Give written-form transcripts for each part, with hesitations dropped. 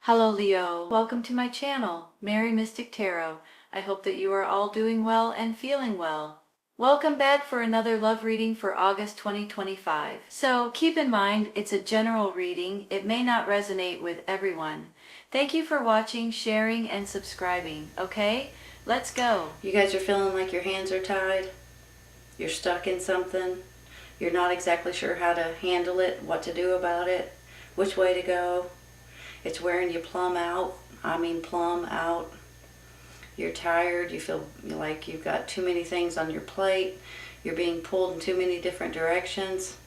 Hello Leo, welcome to my channel, Mary Mystic Tarot. I hope that you are all doing well and feeling well. Welcome back for another love reading for August 2025. So keep in mind, it's a general reading. It may not resonate with everyone. Thank you for watching, sharing, and subscribing. Okay, let's go. You guys are feeling like your hands are tied? You're stuck in something? You're not exactly sure how to handle it, what to do about it, which way to go? It's wearing you plumb out. I mean plumb out. You're tired. You feel like you've got too many things on your plate. You're being pulled in too many different directions.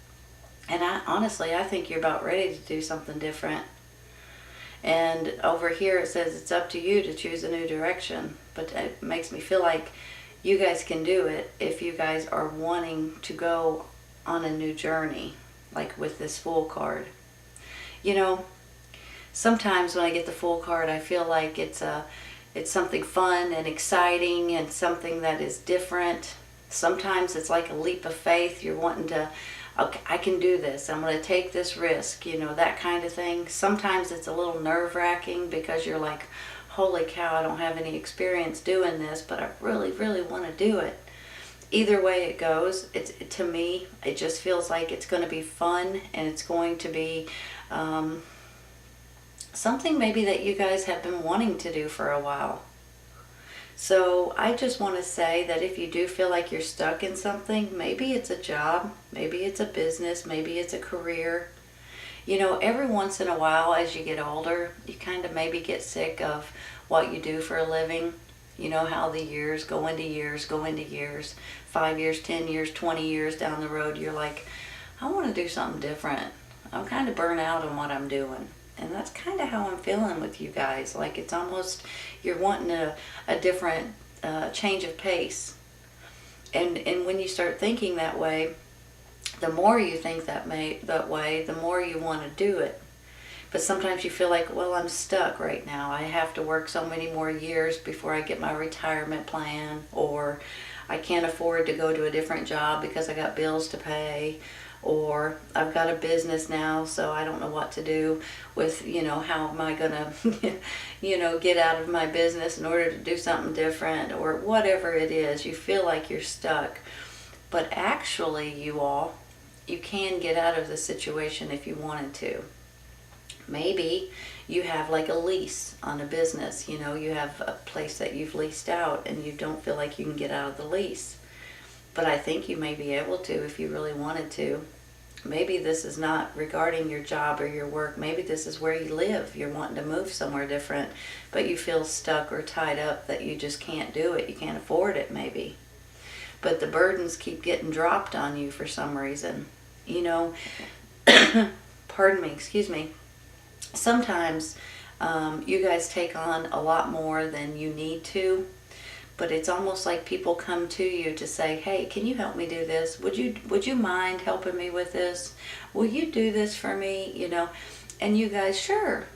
And honestly, I think you're about ready to do something different. And over here it says it's up to you to choose a new direction. But it makes me feel like you guys can do it if you guys are wanting to go on a new journey, like with this Fool card. You know, sometimes when I get the Fool card, I feel like it's something fun and exciting and something that is different. Sometimes it's like a leap of faith. You're wanting to, okay, I can do this. I'm going to take this risk, you know, that kind of thing. Sometimes it's a little nerve-wracking because you're like, holy cow, I don't have any experience doing this, but I really, really want to do it. Either way it goes, to me, it just feels like it's going to be fun and it's going to be something maybe that you guys have been wanting to do for a while. So I just want to say that if you do feel like you're stuck in something, maybe it's a job, maybe it's a business, maybe it's a career. You know, every once in a while as you get older, you kind of maybe get sick of what you do for a living. You know how the years go into years, 5 years, 10 years, 20 years down the road, you're like, I want to do something different. I'm kind of burnt out on what I'm doing. And that's kind of how I'm feeling with you guys. Like it's almost, you're wanting a different change of pace. And when you start thinking that way, the more you think that way, the more you want to do it. But sometimes you feel like, well, I'm stuck right now. I have to work so many more years before I get my retirement plan. Or I can't afford to go to a different job because I got bills to pay. Or I've got a business now, so I don't know what to do with, you know, how am I going to, you know, get out of my business in order to do something different, or whatever it is. You feel like you're stuck. But actually, you can get out of the situation if you wanted to. Maybe you have like a lease on a business, you know, you have a place that you've leased out and you don't feel like you can get out of the lease. But I think you may be able to if you really wanted to. Maybe this is not regarding your job or your work. Maybe this is where you live. You're wanting to move somewhere different, but you feel stuck or tied up that you just can't do it. You can't afford it maybe. But the burdens keep getting dropped on you for some reason. You know, pardon me, excuse me. Sometimes you guys take on a lot more than you need to. But it's almost like people come to you to say, hey, can you help me do this? Would you mind helping me with this? Will you do this for me? You know, and you guys, sure,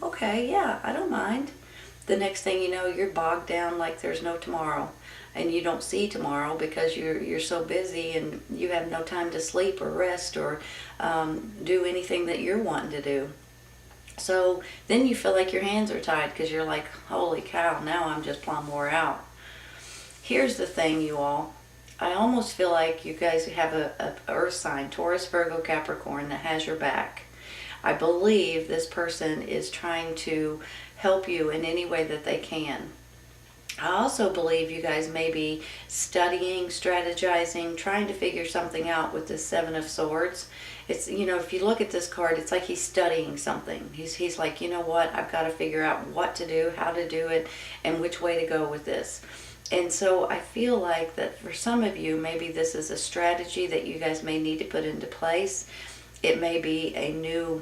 okay, yeah, I don't mind. The next thing you know, you're bogged down like there's no tomorrow. And you don't see tomorrow because you're so busy and you have no time to sleep or rest or do anything that you're wanting to do. So then you feel like your hands are tied because you're like, holy cow, now I'm just plumb wore out. Here's the thing, you all. I almost feel like you guys have a earth sign, Taurus, Virgo, Capricorn, that has your back. I believe this person is trying to help you in any way that they can. I also believe you guys may be studying, strategizing, trying to figure something out with the Seven of Swords. It's, you know, if you look at this card, it's like he's studying something. He's like, you know what, I've got to figure out what to do, how to do it, and which way to go with this. And so I feel like that for some of you, maybe this is a strategy that you guys may need to put into place. It may be a new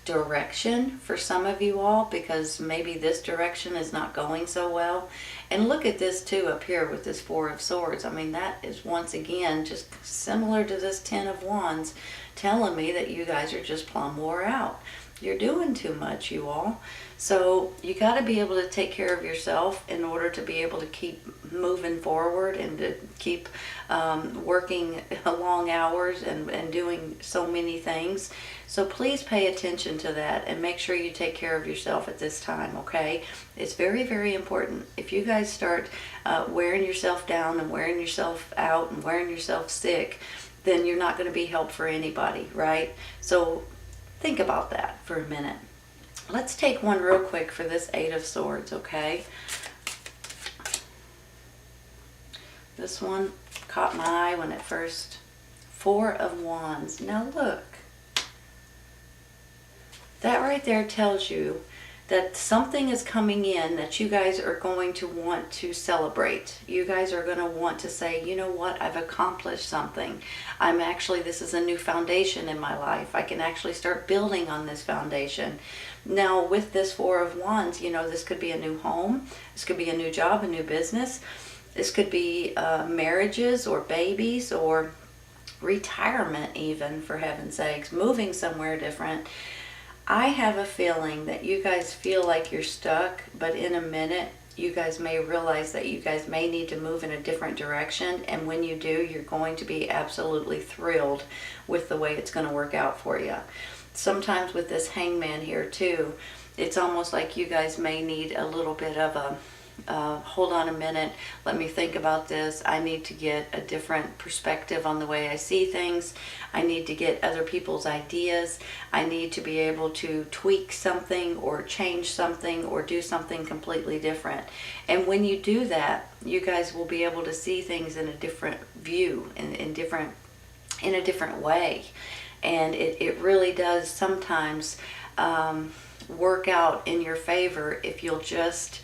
direction for some of you all because maybe this direction is not going so well. And look at this too up here with this Four of Swords. I mean, that is once again just similar to this Ten of Wands, telling me that you guys are just plumb wore out. You're doing too much, you all. So you got to be able to take care of yourself in order to be able to keep moving forward and to keep working long hours and doing so many things. So please pay attention to that and make sure you take care of yourself at this time, okay? It's very, very important. If you guys start wearing yourself down and wearing yourself out and wearing yourself sick, then you're not going to be help for anybody, right? So think about that for a minute. Let's take one real quick for this Eight of Swords, okay? This one caught my eye when it first. Four of Wands. Now look. That right there tells you that something is coming in that you guys are going to want to celebrate. You guys are going to want to say, you know what, I've accomplished something. This is a new foundation in my life. I can actually start building on this foundation. Now with this Four of Wands, this could be a new home. This could be a new job, a new business. This could be marriages or babies or retirement even, for heaven's sakes, moving somewhere different. I have a feeling that you guys feel like you're stuck, but in a minute, you guys may realize that you guys may need to move in a different direction. And when you do, you're going to be absolutely thrilled with the way it's going to work out for you. Sometimes with this Hangman here too, it's almost like you guys may need a little bit of a hold on a minute, let me think about this. I need to get a different perspective on the way I see things. I need to get other people's ideas. I need to be able to tweak something or change something or do something completely different. And when you do that, you guys will be able to see things in a different view, in a different way. And it really does sometimes work out in your favor if you'll just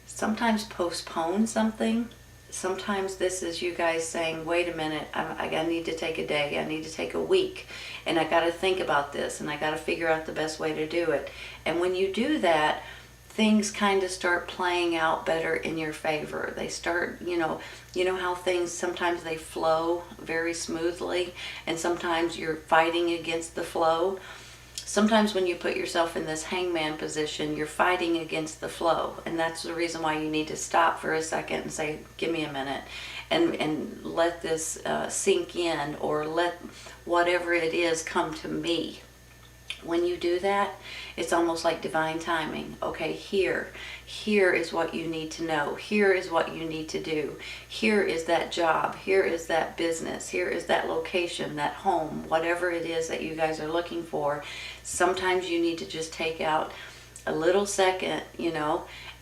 sometimes postpone something. Sometimes this is you guys saying, wait a minute, I need to take a day, I need to take a week, and I got to think about this, and I got to figure out the best way to do it. And when you do that, things kind of start playing out better in your favor. They start, you know how things, sometimes they flow very smoothly, and sometimes you're fighting against the flow. Sometimes when you put yourself in this Hangman position, you're fighting against the flow. And that's the reason why you need to stop for a second and say, give me a minute. And let this sink in, or let whatever it is come to me. When you do that, it's almost like divine timing. Okay, here is what you need to know. Here is what you need to do. Here is that job. Here is that business. Here is that location, that home, whatever it is that you guys are looking for. Sometimes you need to just take out a little second,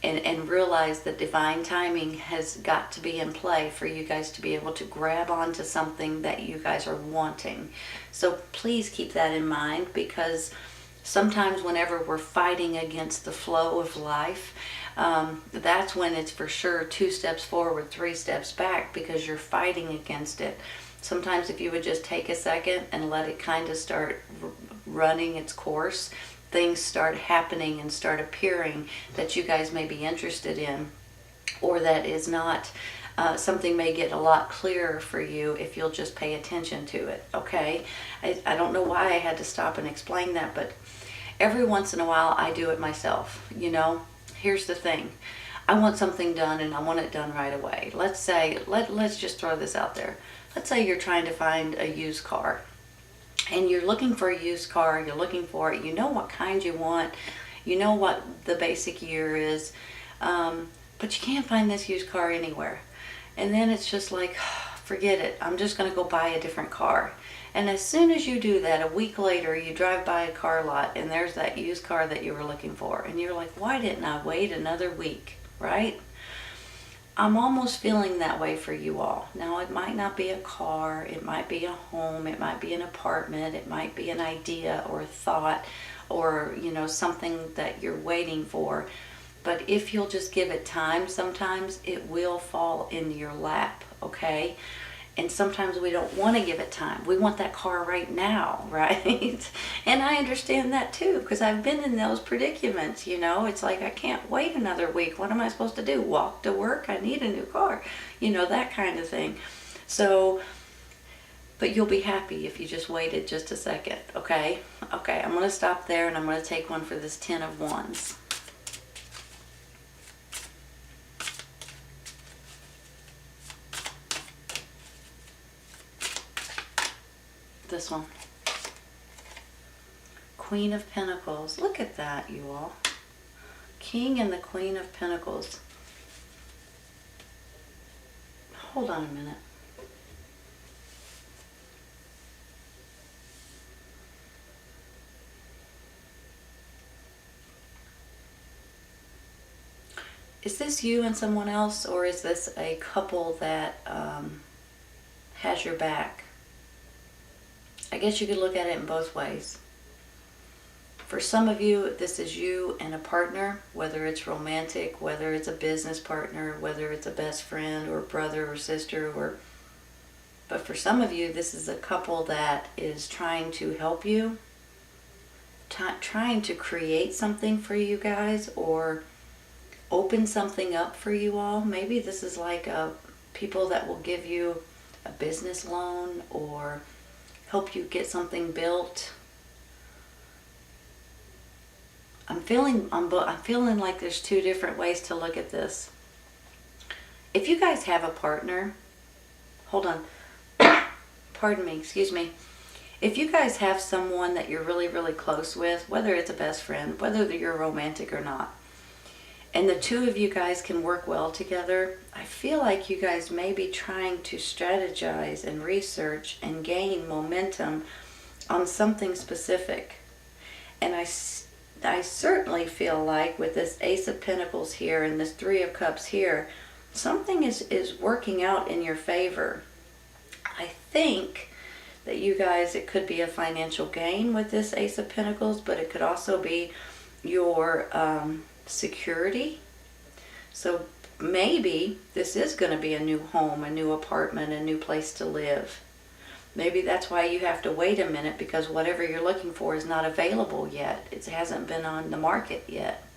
and realize that divine timing has got to be in play for you guys to be able to grab onto something that you guys are wanting. So please keep that in mind, because sometimes whenever we're fighting against the flow of life, that's when it's for sure 2 steps forward, 3 steps back, because you're fighting against it. Sometimes if you would just take a second and let it kind of start running its course, things start happening and start appearing that you guys may be interested in, or that is not. Something may get a lot clearer for you if you'll just pay attention to it, okay? I don't know why I had to stop and explain that, but every once in a while I do it myself, Here's the thing. I want something done, and I want it done right away. Let's say, let's just throw this out there. Let's say you're trying to find a used car. And you're looking for a used car, you're looking for it, you know what kind you want, you know what the basic year is, but you can't find this used car anywhere. And then it's just like, forget it, I'm just going to go buy a different car. And as soon as you do that, a week later, you drive by a car lot and there's that used car that you were looking for. And you're like, why didn't I wait another week, right? I'm almost feeling that way for you all. Now, it might not be a car, it might be a home, it might be an apartment, it might be an idea or a thought, or, something that you're waiting for. But if you'll just give it time, sometimes it will fall in your lap, okay? And sometimes we don't want to give it time. We want that car right now, right? And I understand that too, because I've been in those predicaments, It's like, I can't wait another week. What am I supposed to do? Walk to work? I need a new car. That kind of thing. So But you'll be happy if you just waited just a second, okay? Okay, I'm going to stop there and I'm going to take one for this 10 of Wands. This one. Queen of Pentacles. Look at that, you all. King and the Queen of Pentacles. Hold on a minute. Is this you and someone else, or is this a couple that has your back? I guess you could look at it in both ways. For some of you, this is you and a partner, whether it's romantic, whether it's a business partner, whether it's a best friend or brother or sister, but for some of you, this is a couple that is trying to help you, trying to create something for you guys, or open something up for you all. Maybe this is like people that will give you a business loan or help you get something built. I'm feeling like there's two different ways to look at this. If you guys have a partner, hold on, pardon me, excuse me. If you guys have someone that you're really, really close with, whether it's a best friend, whether you're romantic or not, and the two of you guys can work well together, I feel like you guys may be trying to strategize and research and gain momentum on something specific. And I certainly feel like with this Ace of Pentacles here and this Three of Cups here, something is working out in your favor. I think that you guys, it could be a financial gain with this Ace of Pentacles, but it could also be your security. So maybe this is going to be a new home, a new apartment, a new place to live. Maybe that's why you have to wait a minute, because whatever you're looking for is not available yet. It hasn't been on the market yet.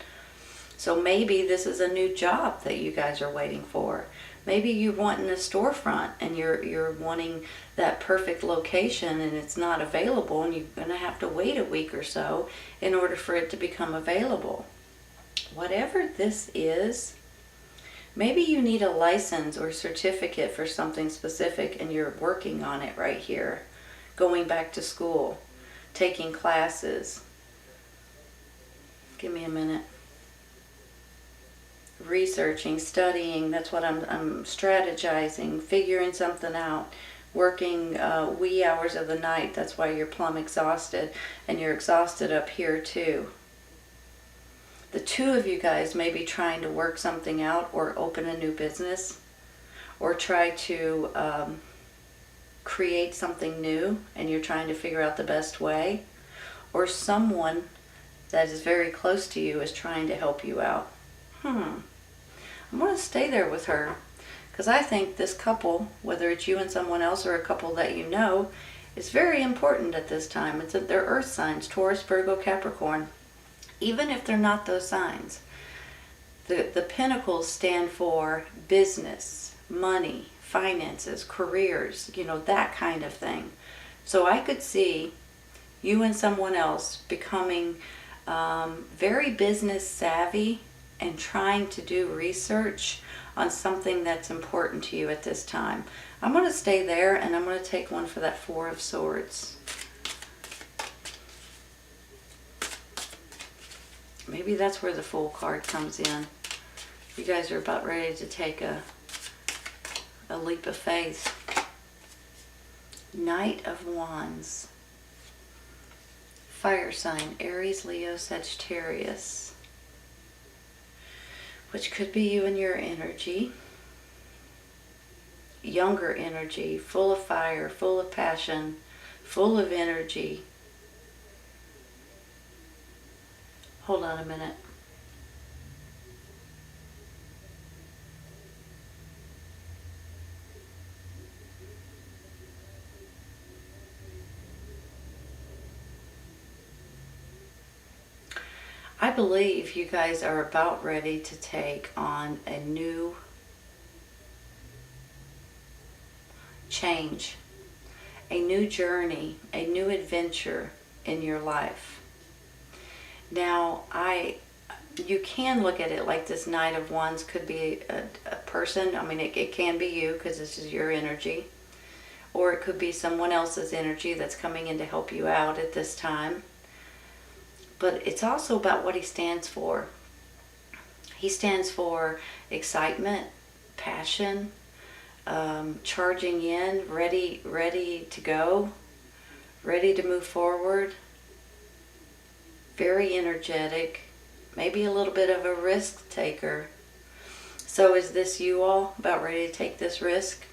So maybe this is a new job that you guys are waiting for. Maybe you're wanting a storefront and you're wanting that perfect location and it's not available, and you're going to have to wait a week or so in order for it to become available. Whatever this is, maybe you need a license or certificate for something specific and you're working on it right here. Going back to school, taking classes. Give me a minute. Researching, studying, that's what I'm strategizing, figuring something out, working wee hours of the night. That's why you're plumb exhausted, and you're exhausted up here too. The two of you guys may be trying to work something out or open a new business or try to create something new, and you're trying to figure out the best way. Or someone that is very close to you is trying to help you out. I'm going to stay there with her, because I think this couple, whether it's you and someone else or a couple that you know, is very important at this time. It's their earth signs, Taurus, Virgo, Capricorn. Even if they're not those signs, the pentacles stand for business, money, finances, careers, that kind of thing. So I could see you and someone else becoming very business savvy and trying to do research on something that's important to you at this time. I'm going to stay there, and I'm going to take one for that Four of Swords. Maybe that's where the Fool card comes in. You guys are about ready to take a leap of faith. Knight of Wands. Fire sign, Aries, Leo, Sagittarius. Which could be you and your energy. Younger energy, full of fire, full of passion, full of energy. Hold on a minute. I believe you guys are about ready to take on a new change. a new journey, a new adventure in your life. Now, you can look at it like this Knight of Wands could be a person. I mean, it can be you because this is your energy. Or it could be someone else's energy that's coming in to help you out at this time. But it's also about what he stands for. He stands for excitement, passion, charging in, ready to go, ready to move forward, very energetic, maybe a little bit of a risk taker. So is this you all about ready to take this risk,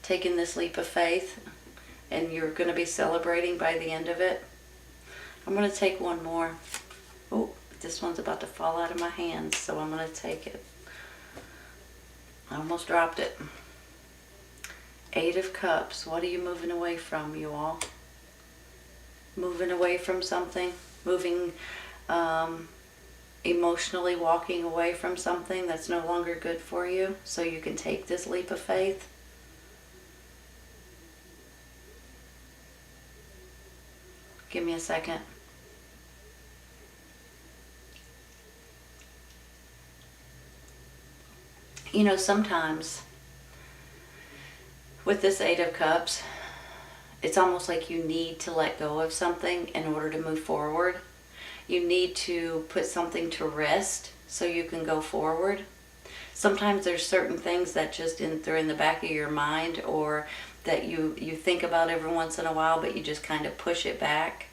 taking this leap of faith, and you're going to be celebrating by the end of it? I'm going to take one more. Oh, this one's about to fall out of my hands, so I'm going to take it. I almost dropped it. Eight of Cups. What are you moving away from, you all? Moving away from something? Moving, emotionally walking away from something that's no longer good for you so you can take this leap of faith? Give me a second. You know, sometimes with this Eight of Cups, it's almost like you need to let go of something in order to move forward. You need to put something to rest so you can go forward. Sometimes there's certain things that just they're in the back of your mind, or that you think about every once in a while, but you just kind of push it back.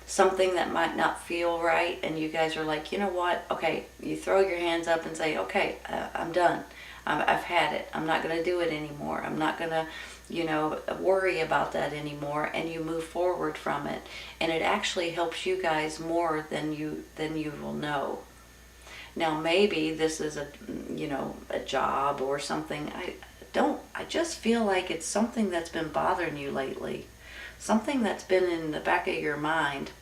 Something that might not feel right, and you guys are like, you know what? Okay, you throw your hands up and say, okay, I'm done. I've had it. I'm not going to do it anymore. I'm not going to, worry about that anymore. And you move forward from it. And it actually helps you guys more than you will know. Now, maybe this is a job or something. I just feel like it's something that's been bothering you lately. Something that's been in the back of your mind.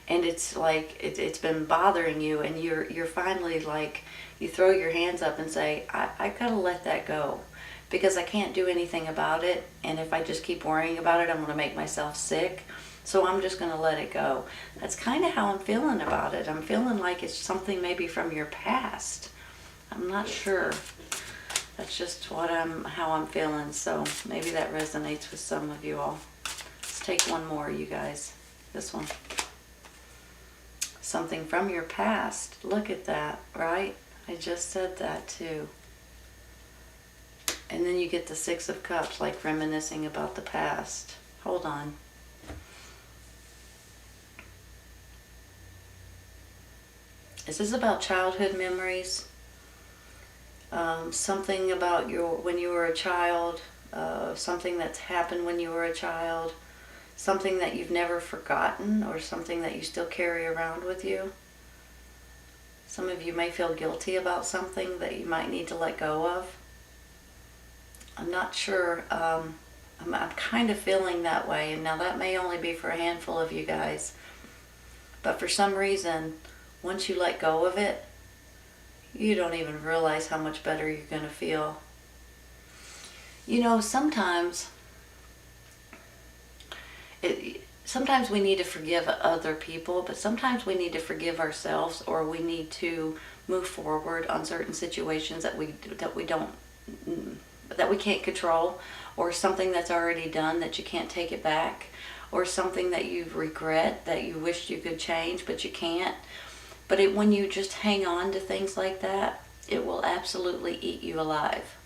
And it's like, it's been bothering you, and you're finally like, you throw your hands up and say, I gotta let that go, because I can't do anything about it, and if I just keep worrying about it, I'm gonna make myself sick, so I'm just gonna let it go. That's kind of how I'm feeling about it. I'm feeling like it's something maybe from your past. I'm not sure. That's just how I'm feeling, so maybe that resonates with some of you all. Let's take one more, you guys. This one. Something from your past. Look at that, right? I just said that too. And then you get the Six of Cups, like reminiscing about the past. Hold on. Is this about childhood memories? Something about when you were a child, something that's happened when you were a child, something that you've never forgotten, or something that you still carry around with you. Some of you may feel guilty about something that you might need to let go of. I'm not sure. I'm kind of feeling that way, and now that may only be for a handful of you guys. But for some reason, once you let go of it, you don't even realize how much better you're going to feel. Sometimes we need to forgive other people, but sometimes we need to forgive ourselves, or we need to move forward on certain situations that we can't control, or something that's already done that you can't take it back, or something that you regret that you wish you could change but you can't. But when you just hang on to things like that, it will absolutely eat you alive.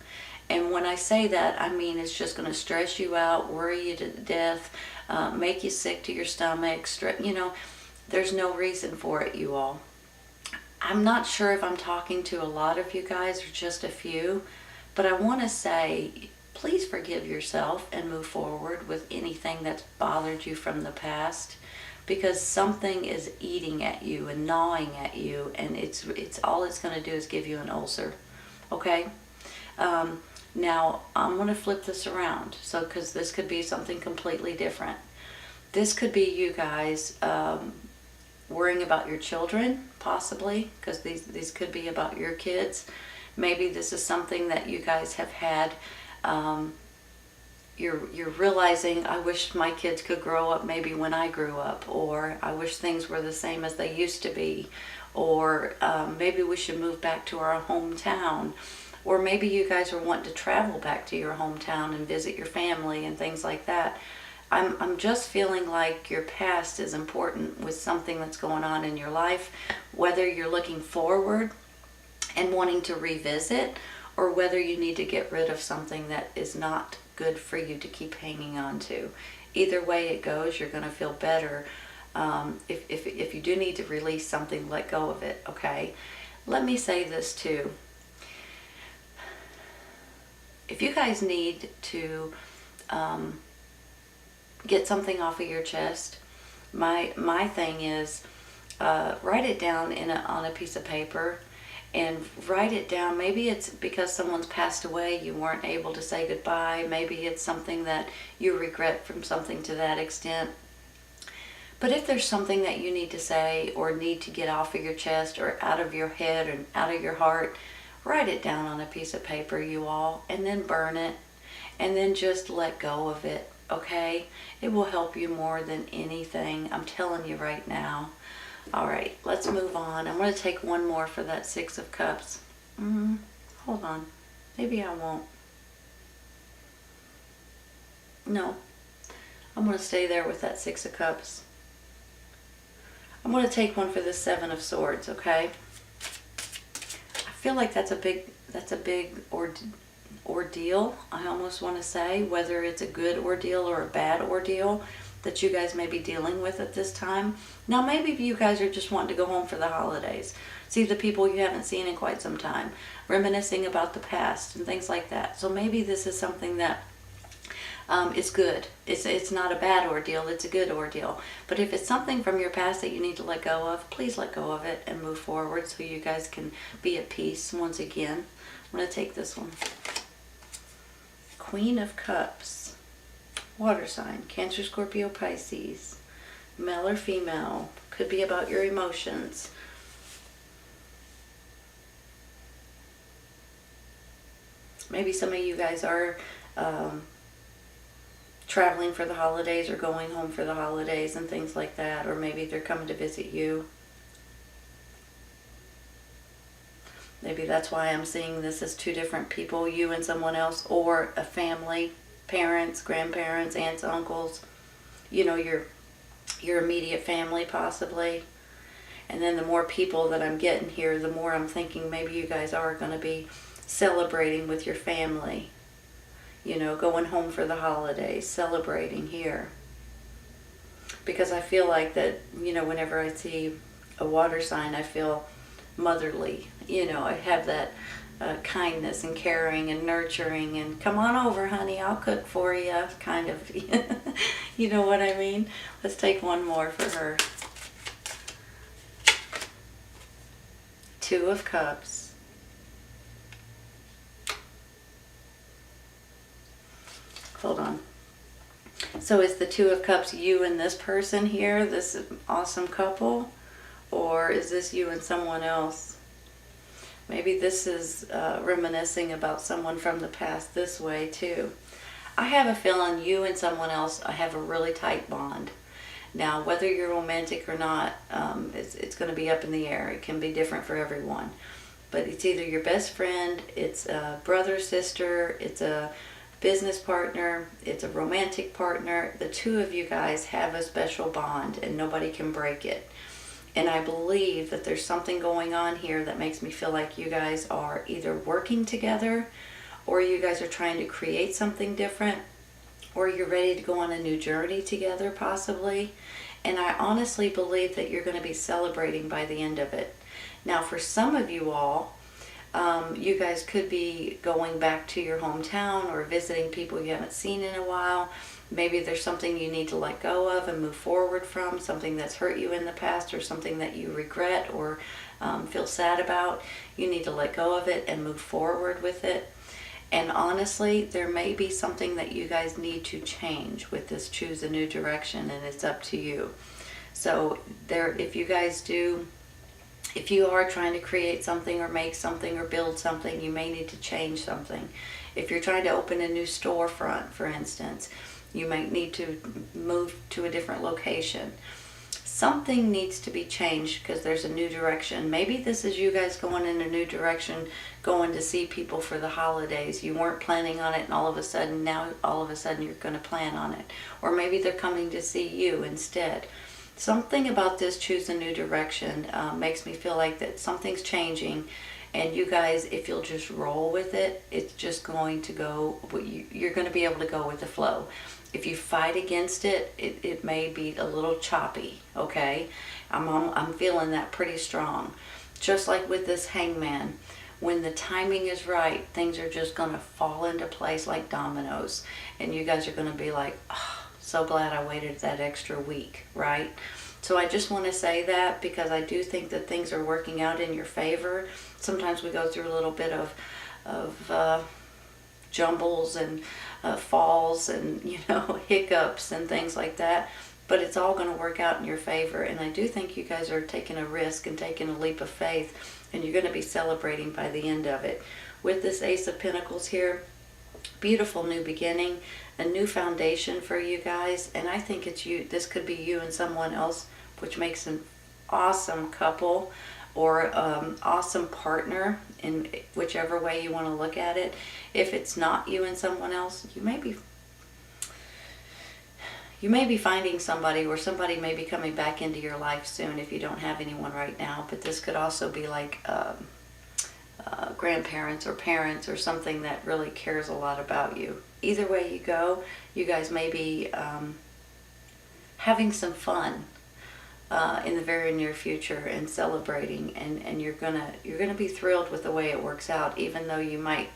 And when I say that, I mean it's just going to stress you out, worry you to death, make you sick to your stomach. There's no reason for it, you all. I'm not sure if I'm talking to a lot of you guys or just a few, but I want to say, please forgive yourself and move forward with anything that's bothered you from the past, because something is eating at you and gnawing at you, and it's all it's going to do is give you an ulcer. Okay? Now, I'm going to flip this around, because this could be something completely different. This could be you guys worrying about your children, possibly, because these could be about your kids. Maybe this is something that you guys have had, you're realizing, I wish my kids could grow up maybe when I grew up, or I wish things were the same as they used to be, or maybe we should move back to our hometown, or maybe you guys are wanting to travel back to your hometown and visit your family and things like that. I'm just feeling like your past is important with something that's going on in your life, whether you're looking forward and wanting to revisit, or whether you need to get rid of something that is not good for you to keep hanging on to. Either way it goes, you're going to feel better. If you do need to release something, let go of it, okay? Let me say this too. If you guys need to get something off of your chest, my thing is write it down on a piece of paper, and write it down. Maybe it's because someone's passed away, you weren't able to say goodbye. Maybe it's something that you regret from something to that extent. But if there's something that you need to say or need to get off of your chest or out of your head and out of your heart, write it down on a piece of paper, you all, and then burn it, and then just let go of it, okay? It will help you more than anything. I'm telling you right now. All right, let's move on. I'm going to take one more for that Six of Cups. Hold on. Maybe I won't. No. I'm going to stay there with that Six of Cups. I'm going to take one for the Seven of Swords, okay? I feel like that's a big ordeal, I almost want to say, whether it's a good ordeal or a bad ordeal that you guys may be dealing with at this time. Now, maybe you guys are just wanting to go home for the holidays, see the people you haven't seen in quite some time, reminiscing about the past and things like that. So maybe this is something that is good. It's not a bad ordeal, it's a good ordeal. But if it's something from your past that you need to let go of, please let go of it and move forward so you guys can be at peace once again. I'm going to take this one. Queen of Cups. Water sign, Cancer, Scorpio, Pisces, male or female, could be about your emotions. Maybe some of you guys are traveling for the holidays or going home for the holidays and things like that, or maybe they're coming to visit you. Maybe that's why I'm seeing this as two different people, you and someone else, or a family. Parents, grandparents, aunts, uncles, you know, your immediate family possibly. And then the more people that I'm getting here, the more I'm thinking maybe you guys are going to be celebrating with your family. You know, going home for the holidays, celebrating here. Because I feel like that, you know, whenever I see a water sign, I feel motherly. You know, I have that kindness and caring and nurturing and come on over, honey, I'll cook for you, kind of. You know what I mean? Let's take one more for her. Two of Cups. Hold on. So is the Two of Cups you and this person here, this awesome couple? Or is this you and someone else? Maybe this is reminiscing about someone from the past this way too. I have a feeling you and someone else have a really tight bond. Now, whether you're romantic or not, it's going to be up in the air. It can be different for everyone. But it's either your best friend, it's a brother, sister, it's a business partner, it's a romantic partner. The two of you guys have a special bond and nobody can break it. And I believe that there's something going on here that makes me feel like you guys are either working together, or you guys are trying to create something different, or you're ready to go on a new journey together possibly. And I honestly believe that you're going to be celebrating by the end of it. Now, for some of you all, you guys could be going back to your hometown or visiting people you haven't seen in a while. Maybe there's something you need to let go of and move forward from, something that's hurt you in the past or something that you regret or feel sad about. You need to let go of it and move forward with it. And honestly, there may be something that you guys need to change with this choose a new direction, and it's up to you. So if you guys do If you are trying to create something or make something or build something, you may need to change something. If you're trying to open a new storefront, for instance, you might need to move to a different location. Something needs to be changed because there's a new direction. Maybe this is you guys going in a new direction, going to see people for the holidays. You weren't planning on it, and all of a sudden you're going to plan on it. Or maybe they're coming to see you instead. Something about this choose a new direction makes me feel like that something's changing, and you guys, if you'll just roll with it, it's just going to go, you're going to be able to go with the flow. If you fight against it, it may be a little choppy, okay? I'm feeling that pretty strong. Just like with this hangman, when the timing is right, things are just going to fall into place like dominoes, and you guys are going to be like, oh, so glad I waited that extra week, right? So I just want to say that because I do think that things are working out in your favor. Sometimes we go through a little bit of jumbles and falls and, hiccups and things like that. But it's all going to work out in your favor. And I do think you guys are taking a risk and taking a leap of faith. And you're going to be celebrating by the end of it. With this Ace of Pentacles here, beautiful new beginning, a new foundation for you guys. And I think it's you. This could be you and someone else, which makes an awesome couple or awesome partner in whichever way you want to look at it. If it's not you and someone else, you may be finding somebody, or somebody may be coming back into your life soon if you don't have anyone right now. But this could also be like grandparents or parents or something that really cares a lot about you. Either way you go, you guys may be having some fun in the very near future and celebrating, and you're gonna be thrilled with the way it works out. Even though you might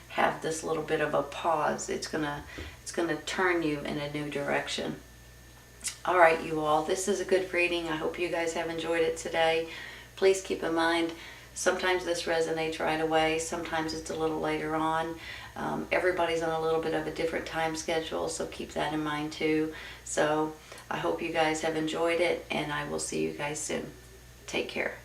have this little bit of a pause, it's gonna turn you in a new direction. All right, you all, this is a good reading. I hope you guys have enjoyed it today. Please keep in mind, sometimes this resonates right away, sometimes it's a little later on. Everybody's on a little bit of a different time schedule, so keep that in mind too. So I hope you guys have enjoyed it, and I will see you guys soon. Take care.